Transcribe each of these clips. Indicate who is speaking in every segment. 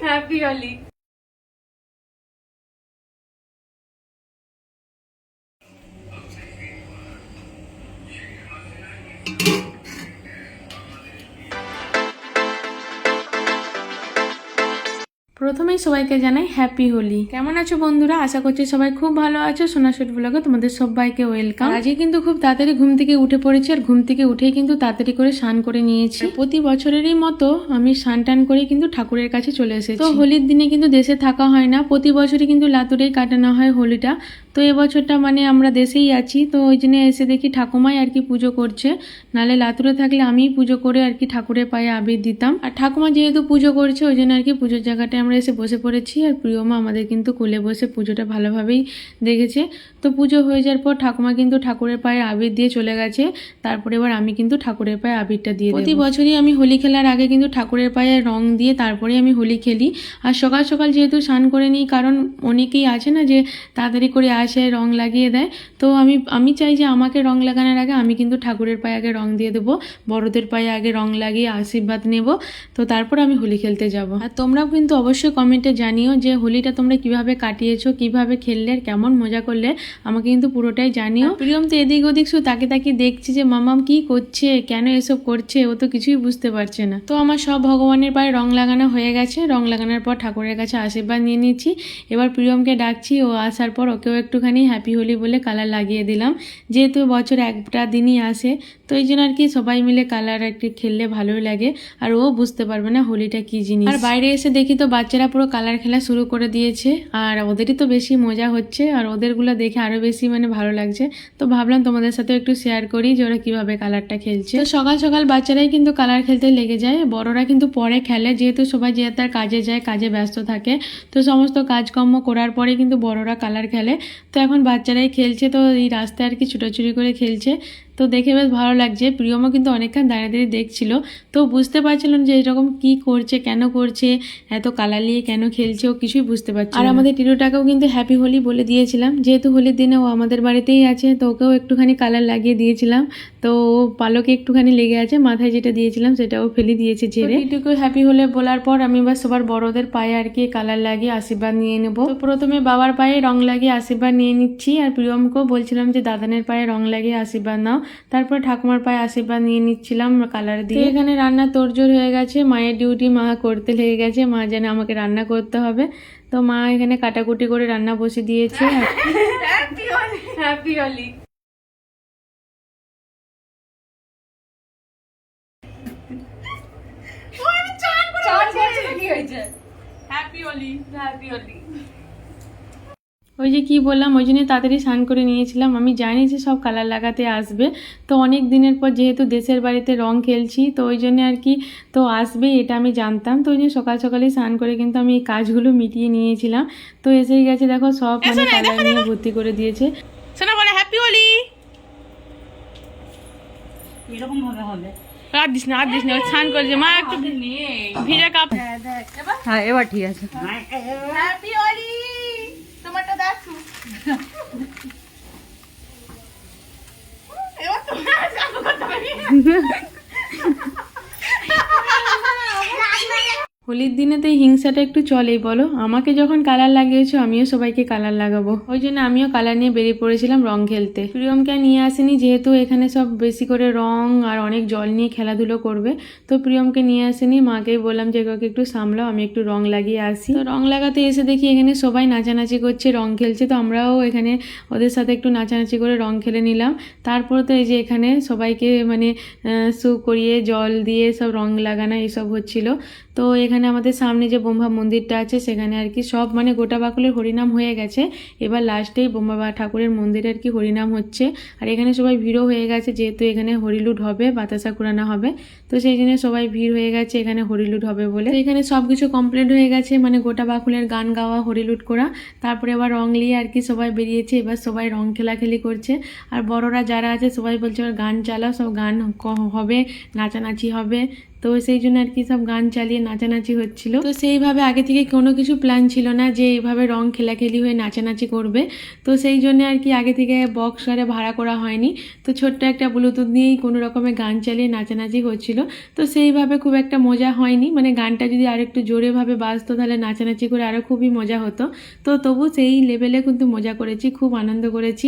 Speaker 1: Happy Holi. প্রথমেই সবাইকে জানাই হ্যাপি হোলি। কেমন আছো বন্ধুরা? আশা করছি সবাই খুব ভালো আছো। সোনাশুট ব্লগে তোমাদের সবাইকে ওয়েলকাম। আজকে কিন্তু খুব তাড়াতাড়ি ঘুম থেকে উঠে পড়েছি, আর ঘুম থেকে উঠেই কিন্তু তাড়াতাড়ি করে স্নান করে নিয়েছি। প্রতি বছরেরই মতো আমি স্নান টান করে কিন্তু ঠাকুরের কাছে চলে এসেছি। তো হোলির দিনে কিন্তু দেশে থাকা হয় না, প্রতি বছরই কিন্তু লাতুরেই কাটানো হয় হোলিটা। তো এবছরটা মানে আমরা দেশেই আছি, তো ওই জন্য এসে দেখি ঠাকুমাই আর কি পুজো করছে। নালে লাতুরে থাকলে আমিই পুজো করে আর কি ঠাকুরের পায়ে আবির দিতাম। আর ঠাকুমা যেহেতু পুজো করছে ওই জন্য আর কি পুজোর জায়গাটায় আমরা এসে বসে পড়েছি। আর প্রিয়মা আমাদের কিন্তু কোলে বসে পুজোটা ভালোভাবেই দেখেছে। তো পুজো হয়ে যাওয়ার পর ঠাকুমা কিন্তু ঠাকুরের পায়ে আবির দিয়ে চলে গেছে। তারপরে এবার আমি কিন্তু ঠাকুরের পায়ে আবিরটা দিয়ে দিই। প্রতি বছরই আমি হোলি খেলার আগে কিন্তু ঠাকুরের পায়ে রং দিয়ে তারপরে আমি হোলি খেলি। আর সকাল সকাল যেহেতু স্নান করে নিই, কারণ অনেকেই আছে না যে তাড়াতাড়ি করে আসে রং লাগিয়ে দেয়। তো আমি চাই যে আমাকে রং লাগানোর আগে আমি কিন্তু ঠাকুরের পায়ে আগে রং দিয়ে দেবো, বড়দের পায়ে আগে রং লাগিয়ে আশীর্বাদ নেব, তো তারপর আমি হোলি খেলতে যাব। আর তোমরাও কিন্তু অবশ্যই কমেন্টে জানিও যে হোলিটা তোমরা কিভাবে কাটিয়েছো, কিভাবে খেললে, কেমন মজা করলে, আমাকে কিন্তু পুরোটাই জানিও। প্রিয়ম তো এদিক ওদিক শুধু তাকে দেখছি যে মামাম কি করছে, কেন এসব করছে, ও তো কিছুই বুঝতে পারছে না। তো আমার সব ভগবানের পায়ে রং লাগানো হয়ে গেছে। রং লাগানোর পর ঠাকুরের কাছে আশীর্বাদ নিয়ে নিচ্ছি। এবার প্রিয়মকে ডাকছি, ও আসার পর ওকেও একটুখানি হ্যাপি হোলি বলে কালার লাগিয়ে দিলাম। যেহেতু বছর একটা দিনই আসে, তো এই জন্য আর কি সবাই মিলে কালার একটু খেললে ভালোই লাগে, আর ও বুঝতে পারবে না হোলিটা কি জিনিস। আর বাইরে এসে দেখি তো বাচ্চারা পুরো কালার খেলা শুরু করে দিয়েছে, আর ওদেরই তো বেশি মজা হচ্ছে, আর ওদেরগুলো দেখে আরো বেশি মানে ভালো লাগছে। তো ভাবলাম তোমাদের সাথে একটু শেয়ার করি যে ওরা কিভাবে কালারটা খেলছে। তো সকাল সকাল বাচ্চারাই কিন্তু কালার খেলতে লেগে যায়, বড়রা কিন্তু পরে খেলে, যেহেতু সবাই যে তার কাজে যায়, কাজে ব্যস্ত থাকে। তো সমস্ত কাজকর্ম করার পরে কিন্তু বড়রা কালার খেলে। তো এখন বাচ্চারাই খেলছে, তো এই রাস্তায় আর কি ছুটোছুটি করে খেলছে। তো দেখে বেশ ভালো লাগছে। প্রিয়মও কিন্তু অনেকক্ষণ দাঁড়িয়ে দাঁড়িয়ে দেখছিল, তো বুঝতে পারছিল না যে এরকম কি করছে, কেন করছে, এত কালার নিয়ে কেন খেলছে, ও কিছুই বুঝতে পারছে। আর আমাদের টিরুটাকেও কিন্তু হ্যাপি হোলি বলে দিয়েছিলাম, যেহেতু হোলির দিনে ও আমাদের বাড়িতেই আছে, তো ওকেও একটুখানি কালার লাগিয়ে দিয়েছিলাম। তো ও পালকে একটুখানি লেগে আছে, মাথায় যেটা দিয়েছিলাম সেটাও ফেলে দিয়েছে ঝেড়ে। টিটুকে হ্যাপি হোলি বলার পর আমি এবার সবার বড়দের পায়ে আর কি কালার লাগিয়ে আশীর্বাদ নিয়ে নেব। তো প্রথমে বাবার পায়ে রং লাগিয়ে আশীর্বাদ নিয়ে নিচ্ছি, আর প্রিয়মকেও বলছিলাম যে দাদানের পায়ে রং লাগিয়ে আশীর্বাদ নাও। তারপর ঠাকুমার পায়ে আশীর্বাদ নিয়ে নিচ্ছিলাম কালার দিয়ে। এখানে রান্না তোড়জোড় হয়ে গেছে, মায়ের ডিউটি মা করতে লেগে গেছে, মা জানে আমাকে রান্না করতে হবে। তো মা এখানে কাটাকুটি করে রান্না বসে দিয়েছে। Happy Holi, happy Holi. কি হয়েছে? Happy Holi, happy Holi. ওই যে কি বললাম, ওই জন্য তাড়াতাড়ি স্নান করে নিয়েছিলাম। আমি জানি যে সব কালার লাগাতে আসবে, তো অনেক দিনের পর যেহেতু দেশের বাড়িতে রং খেলছি, তো ওই জন্য আর কি তো আসবে এটা আমি জানতাম। তো ওই জন্য সকাল সকালে স্নান করে কিন্তু আমি এই কাজগুলো মিটিয়ে নিয়েছিলাম। তো এসেই গেছে, দেখো সব মানে কালার নিয়ে ভর্তি করে দিয়েছে। শোনা বলে হ্যাপি হোলি, এরকম ভাবে হবে। আর দিস না স্নান করেছে মা, একটু ভিজা কাপ।
Speaker 2: হ্যাঁ এবার ঠিক আছে।
Speaker 1: হ্যাপি হোলি, তোমারটা দেখো। এবার তোমার যাবো কোথায়? হোলির দিনে তো এই হিংসাটা একটু চলেই, বলো। আমাকে যখন কালার লাগিয়েছো আমিও সবাইকে কালার লাগাবো, ওই জন্য আমিও কালার নিয়ে বেরিয়ে পড়েছিলাম রং খেলতে। প্রিয়মকে নিয়ে আসেনি, যেহেতু এখানে সব বেশি করে রং আর অনেক জল নিয়ে খেলাধুলো করবে, তো প্রিয়মকে নিয়ে আসেনি। মাকেই বললাম যে ওকে একটু সামলাও, আমি একটু রং লাগিয়ে আসি। তো রং লাগাতে এসে দেখি এখানে সবাই নাচানাচি করছে, রং খেলছে, তো আমরাও এখানে ওদের সাথে একটু নাচানাচি করে রং খেলে নিলাম। তারপর তো এই যে এখানে সবাইকে মানে শু করিয়ে জল দিয়ে সব রং লাগানো এইসব হচ্ছিল। তো এখানে আমাদের সামনে যে ব্রহ্মা মন্দিরটা আছে সেখানে আর কি সব মানে গোটা বাকুলের হরিনাম হয়ে গেছে, এবার লাস্টেই ব্রহ্মা ঠাকুরের মন্দিরে আর কি হরিনাম হচ্ছে। আর এখানে সবাই ভিড়ও হয়ে গেছে, যেহেতু এখানে হরিলুট হবে, বাতাসা কুড়ানো হবে, তো সেই জন্য সবাই ভিড় হয়ে গেছে এখানে হরিলুট হবে বলে। এখানে সব কিছু কমপ্লিট হয়ে গেছে, মানে গোটা বাকুলের গান গাওয়া, হরিলুট করা, তারপরে আবার রং নিয়ে আর কি সবাই বেরিয়েছে। এবার সবাই রং খেলাখেলি করছে, আর বড়রা যারা আছে সবাই বলছে এবার গান চালাও, সব গান হবে, নাচানাচি হবে। তো সেই জন্য আর কি সব গান চালিয়ে নাচানাচি হচ্ছিল। তো সেইভাবে আগে থেকে কোনো কিছু প্ল্যান ছিল না যে এইভাবে রং খেলাখেলি হয়ে নাচানাচি করবে। তো সেই জন্য আর কি আগে থেকে বক্স আরে ভাড়া করা হয়নি। তো ছোট্ট একটা ব্লুটুথ নিয়েই কোনো রকমের গান চালিয়ে নাচানাচি হচ্ছিল। তো সেইভাবে খুব একটা মজা হয়নি, মানে গানটা যদি আর একটু জোরেভাবে বাজতো তাহলে নাচানাচি করে আরও খুবই মজা হতো। তো তবু সেই লেভেলে কিন্তু মজা করেছি, খুব আনন্দ করেছি।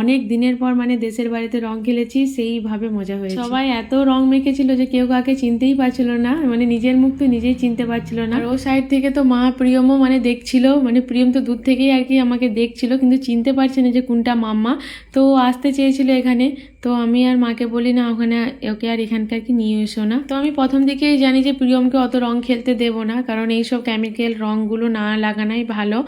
Speaker 1: অনেক দিনের পর মানে দেশের বাড়িতে রং খেলেছি, সেইভাবে মজা হয়েছে। সবাই এত রং মেখেছিল যে কেউ কাকে চিনতেই পারছিল না, মানে নিজের মুখ তো নিজেই চিনতে পারছিল না। আর ও সাইড থেকে তো মা প্রিয়মও মানে দেখছিল, মানে প্রিয়ম তো দূর থেকেই আর কি আমাকে দেখছিল, কিন্তু চিনতে পারছে না যে কোনটা মাম্মা। তো ও আসতে চেয়েছিল এখানে, তো আমি আর মাকে বলি না ওখানে ওকে আর এখানকার কি নিয়ে এসো না। তো আমি প্রথম থেকেই জানি যে প্রিয়মকে অত রং খেলতে দেবো না, কারণ এইসব কেমিক্যাল রঙগুলো না লাগানোই ভালো।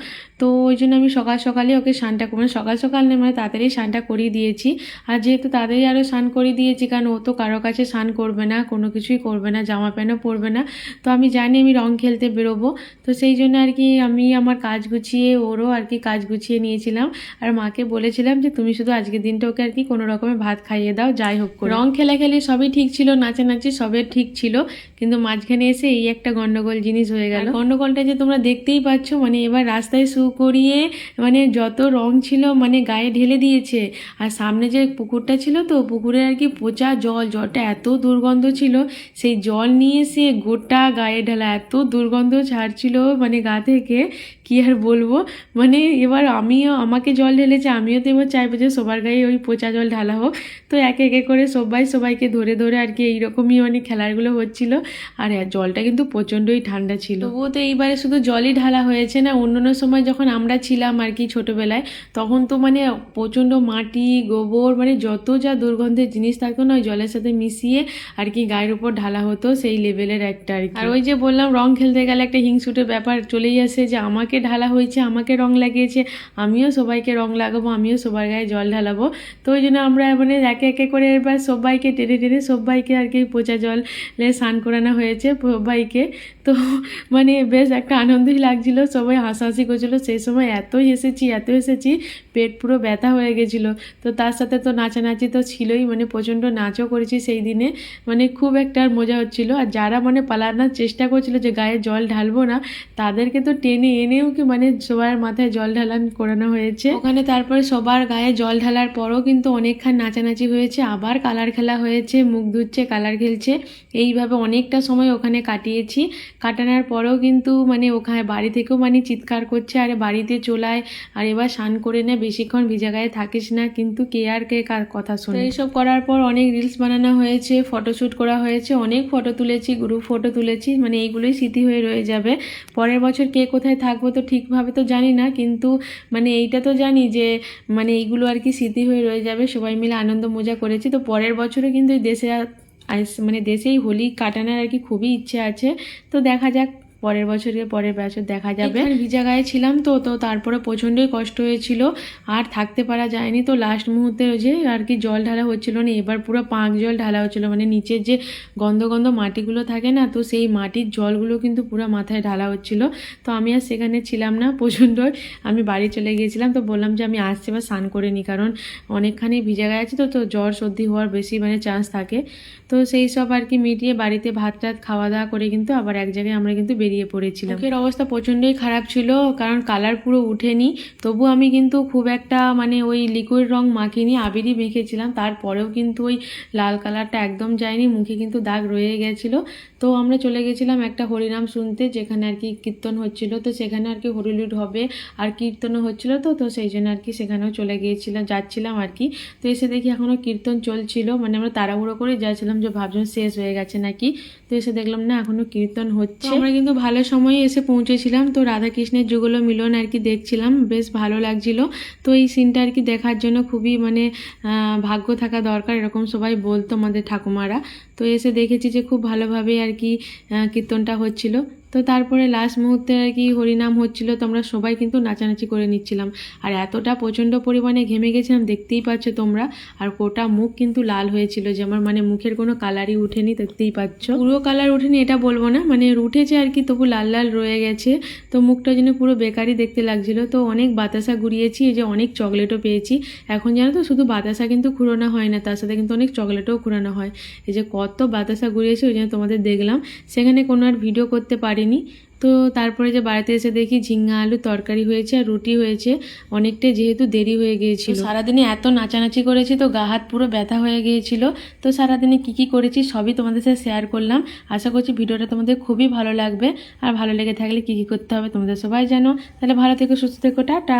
Speaker 1: তো ওই জন্য আমি সকাল সকালে ওকে স্নানটা মানে সকাল সকাল নেই মানে তাড়াতাড়ি স্নানটা করিয়ে দিয়েছি। আর যেহেতু তাড়াতাড়ি আরও স্নান করিয়ে দিয়েছি, কারণ ও তো কারো কাছে স্নান করবে না, কোনো কিছুই করবে না, জামা প্যান্টও পরবে না। তো আমি জানি আমি রং খেলতে বেরোবো, তো সেই জন্য আর কি আমি আমার কাজ গুছিয়ে ওরও আর কি কাজ গুছিয়ে নিয়েছিলাম। আর মাকে বলেছিলাম যে তুমি শুধু আজকের দিনটা ওকে আর কি কোনো রকমের ভাত খাইয়ে দাও, যাই হোক করে। রং খেলাখেলি সবই ঠিক ছিল, নাচানাচি সবই ঠিক ছিল, কিন্তু মাঝখানে এসে এই একটা গন্ডগোল জিনিস হয়ে গেল। গন্ডগোলটা যে তোমরা দেখতেই পাচ্ছ, মানে এবার রাস্তায় শু করিয়ে মানে যত রং ছিল মানে গায়ে ঢেলে দিয়েছে। আর সামনে যে পুকুরটা ছিল, তো পুকুরে আর কি পচা জল, জলটা এত দুর্গন্ধ ছিল, সেই জল নিয়ে এসে গোটা গায়ে ঢালা, এত দুর্গন্ধ ছাড়ছিল মানে গা থেকে, কি আর বলবো। মানে এবার আমাকে জল ঢেলেছে, আমিও তো এবার চাইবো যে সবার গায়ে ওই পচা জল ঢালা হোক। তো একে একে করে সবাইকে ধরে ধরে আর কি এইরকমই মানে খেলাগুলো হচ্ছিল। আর জলটা কিন্তু প্রচণ্ডই ঠান্ডা ছিল। তবুও তো এইবারে শুধু জলই ঢালা হয়েছে না, অন্য সময় যখন আমরা ছিলাম আর কি ছোটোবেলায়, তখন তো মানে প্রচণ্ড মাটি গোবর মানে যত যা দুর্গন্ধের জিনিস থাকতো না ওই জলের সাথে মিশিয়ে আর কি গায়ের উপর ঢালা হতো, সেই লেভেলের একটা আর কি। আর ওই যে বললাম রং খেলতে গেলে একটা হিংসুটের ব্যাপার চলেই আসে, যে আমাকে ঢালা হয়েছে, আমাকে রং লাগিয়েছে, আমিও সবাইকে রং লাগাবো, আমিও সবার গায়ে জল ঢালাবো। তো ওই জন্য আমরা মানে একে একে করে এবার সবাইকে টেনে টেনে সবাইকে আর কি পচা জলে স্নান করানো হয়েছে সবাইকে। তো মানে বেশ একটা আনন্দই লাগছিল, সবাই হাসাহাসি করছিল। সেই সময় এত এসেছি পেট পুরো ব্যথা হয়ে গেছিলো। তো তার সাথে তো নাচানাচি তো ছিলই, মানে প্রচণ্ড নাচও করেছি সেই দিনে, মানে খুব একটা মজা হচ্ছিল। আর যারা মানে পালানোর চেষ্টা করছিল যে গায়ে জল ঢালবো না, তাদেরকে তো টেনে এনেও কি মানে সবার মাথায় জল ঢালান করানো হয়েছে ওখানে। তারপরে সবার গায়ে জল ঢালার পরও কিন্তু অনেকক্ষণ নাচানাচি হয়েছে, আবার কালার খেলা হয়েছে, মুখ ধুচ্ছে, কালার খেলছে, এইভাবে অনেকটা সময় ওখানে কাটিয়েছি। কাটানোর পরেও কিন্তু মানে ওখানে বাড়ি থেকেও মানে চিৎকার করছে, আরে বাড়িতে চলায়, আর এবার স্নান করে নে, বেশিক্ষণ ভিজা গায়ে থাকিস না। কিন্তু কে কার কথা শোনে। এইসব করার পর অনেক রিলস বানানো হয়েছে, ফটোশ্যুট করা হয়েছে, অনেক ফটো তুলেছি, গ্রুপ ফটো তুলেছি, মানে এইগুলোই স্মৃতি হয়ে রয়ে যাবে। পরের বছর কে কোথায় থাকবো তো ঠিকভাবে তো জানি না, কিন্তু মানে এইটা তো জানি যে মানে এইগুলো আর কি স্মৃতি হয়ে রয়ে যাবে, সবাই মিলে আনন্দ মজা করেছি। তো পরের বছরে কিন্তু দেশে মানে দেশেই হোলি কাটানোর আর কি খুবই ইচ্ছে আছে। তো দেখা যাক, পরের বছর দেখা যাবে। ভিজা গায়ে ছিলাম তো তারপরে প্রচণ্ডই কষ্ট হয়েছিল, আর থাকতে পারা যায়নি। তো লাস্ট মুহূর্তে যে আর কি জল ঢালা হচ্ছিল না, এবার পুরো পাঁক জল ঢালা হচ্ছিল, মানে নিচের যে গন্ধ মাটিগুলো থাকে না, তো সেই মাটির জলগুলো কিন্তু পুরো মাথায় ঢালা হচ্ছিল। তো আমি আর সেখানে ছিলাম না, প্রচণ্ড আমি বাড়ি চলে গিয়েছিলাম। তো বললাম যে আমি আসছি বা স্নান করে নিই, কারণ অনেকখানি ভিজা গায়ে আছে তো জ্বর সর্দি হওয়ার বেশি মানে চান্স থাকে। তো সেই সব আর কি মিটিয়ে বাড়িতে ভাত টাত খাওয়া দাওয়া করে কিন্তু আবার এক জায়গায় আমরা কিন্তু বেরিয়ে পড়েছিলাম। মুখের অবস্থা প্রচণ্ডই খারাপ ছিল, কারণ কালার পুরো উঠেনি। তবু আমি কিন্তু খুব একটা মানে ওই লিকুইড রং মাখিনি, আবিরই মেখেছিলাম, তারপরেও কিন্তু ওই লাল কালারটা একদম যায়নি, মুখে কিন্তু দাগ রয়ে গেছিলো। তো আমরা চলে গেছিলাম একটা হরিনাম শুনতে, যেখানে আর কি কীর্তন হচ্ছিল। তো সেখানে আর কি হরিলুট হবে আর কীর্তনও হচ্ছিলো, তো সেই জন্য আর কি সেখানেও চলে গিয়েছিলাম, যাচ্ছিলাম আর কি। তো এসে দেখি এখনও কীর্তন চলছিল, মানে আমরা তাড়াহুড়ো করে যাচ্ছিলাম যে ভাবছিলাম শেষ হয়ে গেছে নাকি। তো এসে দেখলাম না, এখনও কীর্তন হচ্ছে। আমরা কিন্তু ভালো সময়ে এসে পৌঁছেছিলাম। তো রাধাকৃষ্ণের যুগল মিলন আর কি দেখছিলাম, বেশ ভালো লাগছিল। তো এই সিনটা আর কি দেখার জন্য খুবই মানে ভাগ্য থাকা দরকার, এরকম সবাই বলতো আমাদের ঠাকুমারা। তো এসে দেখেছি যে খুব ভালোভাবে আর কি কীর্তনটা হচ্ছিল। তো তারপরে লাস্ট মুহূর্তে আর কি হরিনাম হচ্ছিল, তো আমরা সবাই কিন্তু নাচানাচি করে নিচ্ছিলাম। আর এতটা প্রচণ্ড পরিমাণে ঘেমে গেছিলাম, দেখতেই পাচ্ছ তোমরা। আর গোটা মুখ কিন্তু লাল হয়েছিল, যে আমার মানে মুখের কোনো কালারই উঠেনি, দেখতেই পাচ্ছ। পুরো কালার উঠেনি এটা বলবো না, মানে উঠেছে আর কি, তবু লাল লাল রয়ে গেছে। তো মুখটা যেন পুরো বেকারই দেখতে লাগছিল। তো অনেক বাতাসা ঘুরিয়েছি, এই যে অনেক চকলেটও পেয়েছি। এখন জানো তো শুধু বাতাসা কিন্তু ঘুরানো হয় না, তার সাথে কিন্তু অনেক চকলেটও ঘুরানো হয়। এই যে কত বাতাসা ঘুরিয়েছি, ওই জন্য তোমাদের দেখলাম। সেখানে কোনো আর ভিডিও করতে পারিনি। তো তারপরে যে বাড়িতে এসে দেখি ঝিঙ্গা আলু তরকারি হয়েছে আর রুটি হয়েছে, অনেকটাই যেহেতু দেরি হয়ে গিয়েছিল। সারাদিনে এত নাচানাচি করেছি, তো গা হাত পুরো ব্যথা হয়ে গিয়েছিল। তো সারাদিনে কি করেছি সবই তোমাদের সাথে শেয়ার করলাম। আশা করছি ভিডিওটা তোমাদের খুবই ভালো লাগবে। আর ভালো লেগে থাকলে কি করতে হবে তোমাদের সবাই জানো। তাহলে ভালো থেকো, সুস্থ থেকো, টাটা।